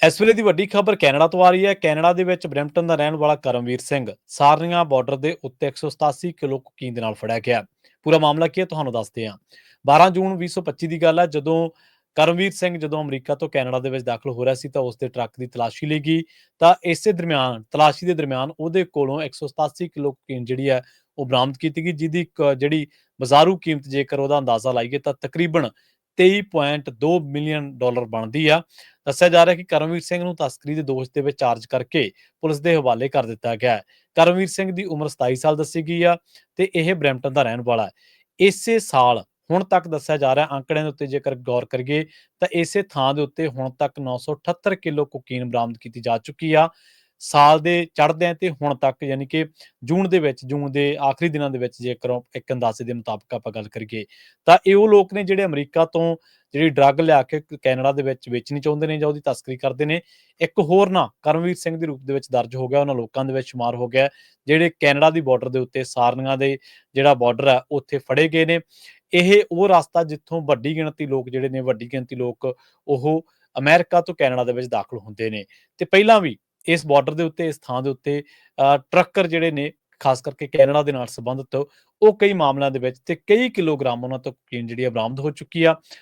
ਇਸ ਵੇਲੇ ਦੀ ਵੱਡੀ ਖਬਰ ਕੈਨੇਡਾ ਤੋਂ ਆ ਰਹੀ ਹੈ। ਕੈਨੇਡਾ ਦੇ ਵਿੱਚ ਬਰੈਂਪਟਨ ਦਾ ਰਹਿਣ ਵਾਲਾ ਕਰਮਵੀਰ ਸਿੰਘ ਸਾਰਨੀਆਂ ਬਾਰਡਰ ਦੇ ਉੱਤੇ 187 ਕਿਲੋ ਕੋਕੀਨ ਦੇ ਨਾਲ ਫੜਿਆ ਗਿਆ। ਪੂਰਾ ਮਾਮਲਾ ਕੀ ਹੈ ਤੁਹਾਨੂੰ ਦੱਸਦੇ ਹਾਂ। 12 ਜੂਨ 2025 ਦੀ ਗੱਲ ਹੈ, ਜਦੋਂ ਕਰਮਵੀਰ ਸਿੰਘ ਅਮਰੀਕਾ ਤੋਂ ਕੈਨੇਡਾ ਦੇ ਵਿੱਚ ਦਾਖਲ ਹੋ ਰਿਹਾ ਸੀ ਤਾਂ ਉਸ ਦੇ ਟਰੱਕ ਦੀ ਤਲਾਸ਼ੀ ਲਈ ਗਈ। ਤਾਂ ਇਸੇ ਦਰਮਿਆਨ ਤਲਾਸ਼ੀ ਦੇ ਦਰਮਿਆਨ ਉਹਦੇ ਕੋਲੋਂ 187 ਕਿਲੋ ਕੋਕੀਨ ਜਿਹੜੀ ਹੈ ਉਹ ਬਰਾਮਦ ਕੀਤੀ ਗਈ, ਜਿਹਦੀ ਜਿਹੜੀ ਬਾਜ਼ਾਰੂ ਕੀਮਤ ਜੇਕਰ ਉਹਦਾ ਅੰਦਾਜ਼ਾ ਲਾਈਏ ਤਾਂ ਤਕਰੀਬਨ 23.2 ਮਿਲੀਅਨ ਡਾਲਰ ਬਣਦੀ ਆ। ਦੱਸਿਆ ਜਾ ਰਿਹਾ ਕਿ ਕਰਮਵੀਰ ਸਿੰਘ ਨੂੰ ਤਸਕਰੀ ਦੇ ਦੋਸ਼ ਦੇ ਵਿੱਚ ਚਾਰਜ ਕਰਕੇ ਪੁਲਿਸ ਦੇ ਹਵਾਲੇ ਕਰ ਦਿੱਤਾ ਗਿਆ ਹੈ। ਕਰਮਵੀਰ ਸਿੰਘ ਦੀ ਉਮਰ 27 ਸਾਲ ਦੱਸੀ ਗਈ ਆ ਤੇ ਇਹ ਬਰੈਂਪਟਨ ਦਾ ਰਹਿਣ ਵਾਲਾ ਹੈ। ਇਸੇ ਸਾਲ ਹੁਣ ਤੱਕ ਦੱਸਿਆ ਜਾ ਰਿਹਾ, ਅੰਕੜਿਆਂ ਦੇ ਉੱਤੇ ਜੇਕਰ ਗੌਰ ਕਰੀਏ ਤਾਂ ਇਸੇ ਥਾਂ ਦੇ ਉੱਤੇ ਹੁਣ ਤੱਕ 978 ਕਿਲੋ ਕੋਕੀਨ ਬਰਾਮਦ ਕੀਤੀ ਜਾ ਚੁੱਕੀ ਆ। ਸਾਲ ਦੇ ਚੜ੍ਹਦਿਆਂ ਤੇ ਹੁਣ ਤੱਕ, ਯਾਨੀ ਕਿ ਜੂਨ ਦੇ ਆਖਰੀ ਦਿਨਾਂ ਦੇ ਵਿੱਚ ਜੇਕਰ ਇੱਕ ਅੰਦਾਜ਼ੇ ਦੇ ਮੁਤਾਬਕ ਆਪਾਂ ਗੱਲ ਕਰੀਏ ਤਾਂ ਇਹ ਉਹ ਲੋਕ ਨੇ ਜਿਹੜੇ ਅਮਰੀਕਾ ਤੋਂ ਜਿਹੜੀ ਡਰੱਗ ਲਿਆ ਕੇ ਕੈਨੇਡਾ ਦੇ ਵਿੱਚ ਵੇਚਣੀ ਚਾਹੁੰਦੇ ਨੇ ਜਾਂ ਉਹਦੀ ਤਸਕਰੀ ਕਰਦੇ ਨੇ। ਇੱਕ ਹੋਰ ਨਾਂ ਕਰਮਵੀਰ ਸਿੰਘ ਦੇ ਰੂਪ ਦੇ ਵਿੱਚ ਦਰਜ ਹੋ ਗਿਆ, ਉਹਨਾਂ ਲੋਕਾਂ ਦੇ ਵਿੱਚ ਸ਼ੁਮਾਰ ਹੋ ਗਿਆ ਜਿਹੜੇ ਕੈਨੇਡਾ ਦੀ ਬਾਰਡਰ ਦੇ ਉੱਤੇ ਸਾਰਨੀਆਂ ਦੇ ਜਿਹੜਾ ਬਾਰਡਰ ਹੈ ਉੱਥੇ ਫੜੇ ਗਏ ਨੇ। ਇਹ ਉਹ ਰਸਤਾ ਜਿੱਥੋਂ ਵੱਡੀ ਗਿਣਤੀ ਲੋਕ ਉਹ ਅਮਰੀਕਾ ਤੋਂ ਕੈਨੇਡਾ ਦੇ ਵਿੱਚ ਦਾਖਲ ਹੁੰਦੇ ਨੇ। ਤੇ ਪਹਿਲਾਂ ਵੀ ਇਸ ਬਾਰਡਰ ਦੇ ਉੱਤੇ, ਇਸ ਥਾਂ ਦੇ ਉੱਤੇ ਟਰੱਕਰ ਜਿਹੜੇ ਨੇ, ਖਾਸ ਕਰਕੇ ਕੈਨੇਡਾ ਦੇ ਨਾਲ ਸੰਬੰਧਿਤ, ਉਹ ਕਈ ਮਾਮਲਿਆਂ ਦੇ ਵਿੱਚ ਤੇ ਕਈ ਕਿਲੋਗ੍ਰਾਮ ਉਹਨਾਂ ਤੋਂ ਕੋਕੀਨ ਜਿਹੜੀ ਆ ਬਰਾਮਦ ਹੋ ਚੁੱਕੀ ਆ।